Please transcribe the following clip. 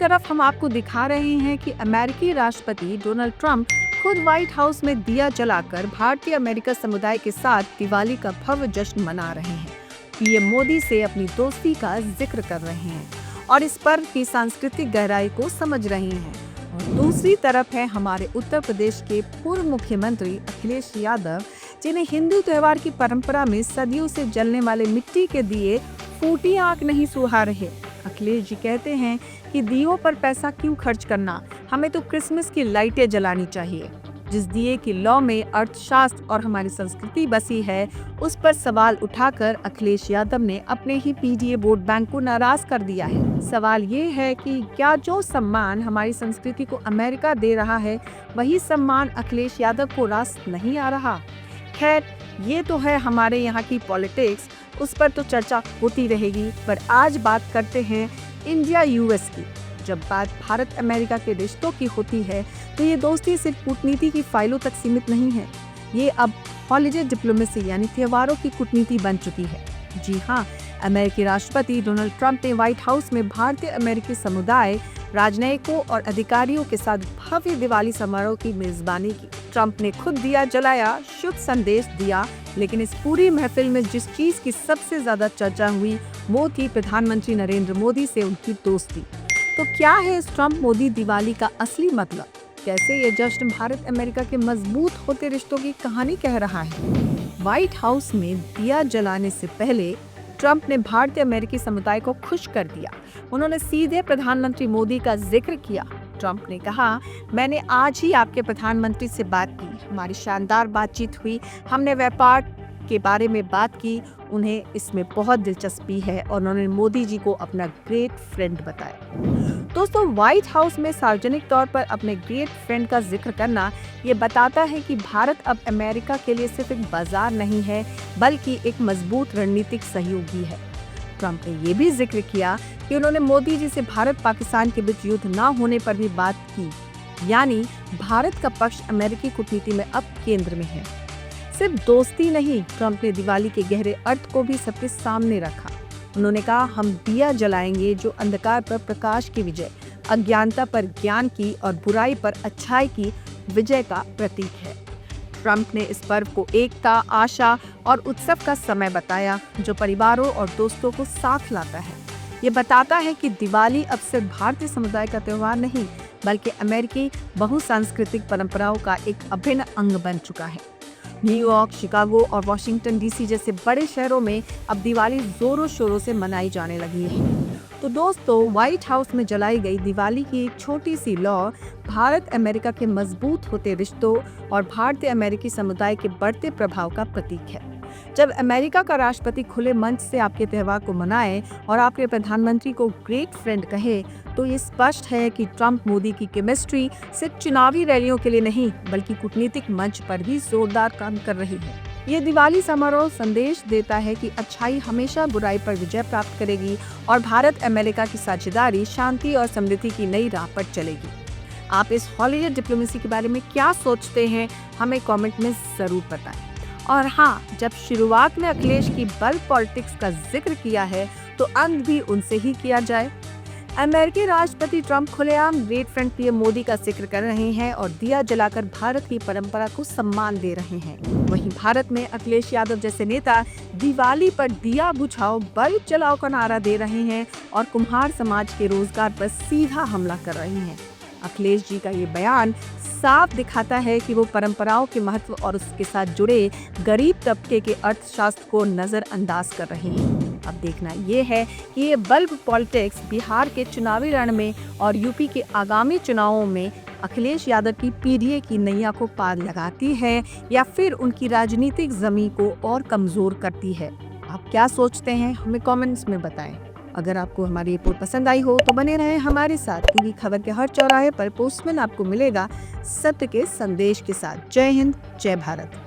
तरफ हम आपको दिखा रहे हैं कि अमेरिकी राष्ट्रपति डोनाल्ड ट्रंप खुद व्हाइट हाउस में दिया जलाकर भारतीय अमेरिका समुदाय के साथ दिवाली का भव्य जश्न मना रहे हैं। पीएम मोदी से अपनी दोस्ती का जिक्र कर रहे हैं और इस पर्व की सांस्कृतिक गहराई को समझ रहे हैं। और दूसरी तरफ है हमारे उत्तर प्रदेश के पूर्व मुख्यमंत्री अखिलेश यादव, जिन्हें हिंदू त्योहार की परंपरा में सदियों से जलने वाले मिट्टी के दिए फूटी आंख नहीं सुहा रहे। अखिलेश जी कहते हैं कि दियों पर पैसा क्यों खर्च करना, हमें तो क्रिसमस की लाइटें जलानी चाहिए। जिस दिए की लौ में अर्थशास्त्र और हमारी संस्कृति बसी है, उस पर सवाल उठाकर अखिलेश यादव ने अपने ही पीडीए वोट बैंक को नाराज कर दिया है। सवाल ये है कि क्या जो सम्मान हमारी संस्कृति को अमेरिका दे रहा है, वही सम्मान अखिलेश यादव को रास नहीं आ रहा। खैर, ये तो है हमारे यहाँ की पॉलिटिक्स, उस पर तो चर्चा होती रहेगी। पर आज बात करते हैं इंडिया यूएस की। जब बात भारत अमेरिका के रिश्तों की होती है, तो ये दोस्ती सिर्फ कूटनीति की फाइलों तक सीमित नहीं है। ये अब हॉलिडे डिप्लोमेसी यानी त्योहारों की कूटनीति बन चुकी है। जी हाँ, अमेरिकी राष्ट्रपति डोनाल्ड ट्रंप ने व्हाइट हाउस में भारतीय अमेरिकी समुदाय, राजनयिकों और अधिकारियों के साथ भव्य दिवाली समारोह की मेजबानी की। ट्रंप ने खुद दिया जलाया, शुभ संदेश दिया, लेकिन इस पूरी महफिल में जिस चीज की सबसे ज्यादा चर्चा हुई, वो थी प्रधानमंत्री नरेंद्र मोदी से उनकी दोस्ती। तो क्या है इस ट्रंप मोदी दिवाली का असली मतलब? कैसे ये जश्न भारत अमेरिका के मजबूत होते रिश्तों की कहानी कह रहा है? व्हाइट हाउस में दिया जलाने से पहले ट्रंप ने भारतीय अमेरिकी समुदाय को खुश कर दिया। उन्होंने सीधे प्रधानमंत्री मोदी का जिक्र किया। ट्रंप ने कहा, मैंने आज ही आपके प्रधानमंत्री से बात की, हमारी शानदार बातचीत हुई, हमने व्यापार के बारे में बात की, उन्हें इसमें बहुत दिलचस्पी है और उन्होंने मोदी जी को अपना ग्रेट फ्रेंड बताया। दोस्तों, व्हाइट हाउस में सार्वजनिक तौर पर अपने ग्रेट फ्रेंड का जिक्र करना ये बताता है कि भारत अब अमेरिका के लिए सिर्फ एक बाजार नहीं है, बल्कि एक मजबूत रणनीतिक सहयोगी है। ट्रंप ने ये भी जिक्र किया कि उन्होंने मोदी जी से भारत पाकिस्तान के बीच युद्ध न होने पर भी बात की, यानी भारत का पक्ष अमेरिकी कूटनीति में अब केंद्र में है। सिर्फ दोस्ती नहीं, ट्रंप ने दिवाली के गहरे अर्थ को भी सबके सामने रखा। उन्होंने कहा, हम दिया जलाएंगे जो अंधकार पर प्रकाश की विजय, अज्ञानता पर ज्ञान की और बुराई पर अच्छाई की विजय का प्रतीक है। ट्रंप ने इस पर्व को एकता, आशा और उत्सव का समय बताया, जो परिवारों और दोस्तों को साथ लाता है। ये बताता है कि दिवाली अब सिर्फ भारतीय समुदाय का त्योहार नहीं, बल्कि अमेरिकी बहुसांस्कृतिक परंपराओं का एक अभिन्न अंग बन चुका है। न्यूयॉर्क, शिकागो और वॉशिंगटन डीसी जैसे बड़े शहरों में अब दिवाली जोरों शोरों से मनाई जाने लगी है। तो दोस्तों, व्हाइट हाउस में जलाई गई दिवाली की एक छोटी सी लौ भारत अमेरिका के मजबूत होते रिश्तों और भारतीय अमेरिकी समुदाय के बढ़ते प्रभाव का प्रतीक है। जब अमेरिका का राष्ट्रपति खुले मंच से आपके त्योहार को मनाए और आपके प्रधानमंत्री को ग्रेट फ्रेंड कहे, तो ये स्पष्ट है कि ट्रंप मोदी की केमिस्ट्री सिर्फ चुनावी रैलियों के लिए नहीं, बल्कि कूटनीतिक मंच पर भी जोरदार काम कर रही है। ये दिवाली समारोह संदेश देता है कि अच्छाई हमेशा बुराई पर विजय प्राप्त करेगी और भारत अमेरिका की साझेदारी शांति और समृद्धि की नई राह पर चलेगी। आप इस हॉलिडे डिप्लोमेसी के बारे में क्या सोचते हैं, हमें कमेंट में जरूर बताएं। और हाँ, जब शुरुआत में अखिलेश की बल्ब पॉलिटिक्स का जिक्र किया है, तो अंत भी उनसे ही किया जाए। अमेरिकी राष्ट्रपति ट्रंप खुलेआम ग्रेट फ्रेंड पीएम मोदी का जिक्र कर रहे हैं और दिया जलाकर भारत की परंपरा को सम्मान दे रहे हैं। वहीं भारत में अखिलेश यादव जैसे नेता दिवाली पर दिया बुझाओ बल्ब जलाओ का नारा दे रहे हैं और कुम्हार समाज के रोजगार पर सीधा हमला कर रहे हैं। अखिलेश जी का ये बयान साफ दिखाता है कि वो परंपराओं के महत्व और उसके साथ जुड़े गरीब तबके के अर्थशास्त्र को नजरअंदाज कर रहे हैं। अब देखना ये है कि ये बल्ब पॉलिटिक्स बिहार के चुनावी रण में और यूपी के आगामी चुनावों में अखिलेश यादव की पीडीए की नैया को पार लगाती है या फिर उनकी राजनीतिक जमीन को और कमजोर करती है। आप क्या सोचते हैं, हमें कमेंट्स में बताएं। अगर आपको हमारी रिपोर्ट पसंद आई हो तो बने रहें हमारे साथ, क्योंकि खबर के हर चौराहे पर पोस्टमैन आपको मिलेगा सत्य के संदेश के साथ। जय हिंद, जय भारत।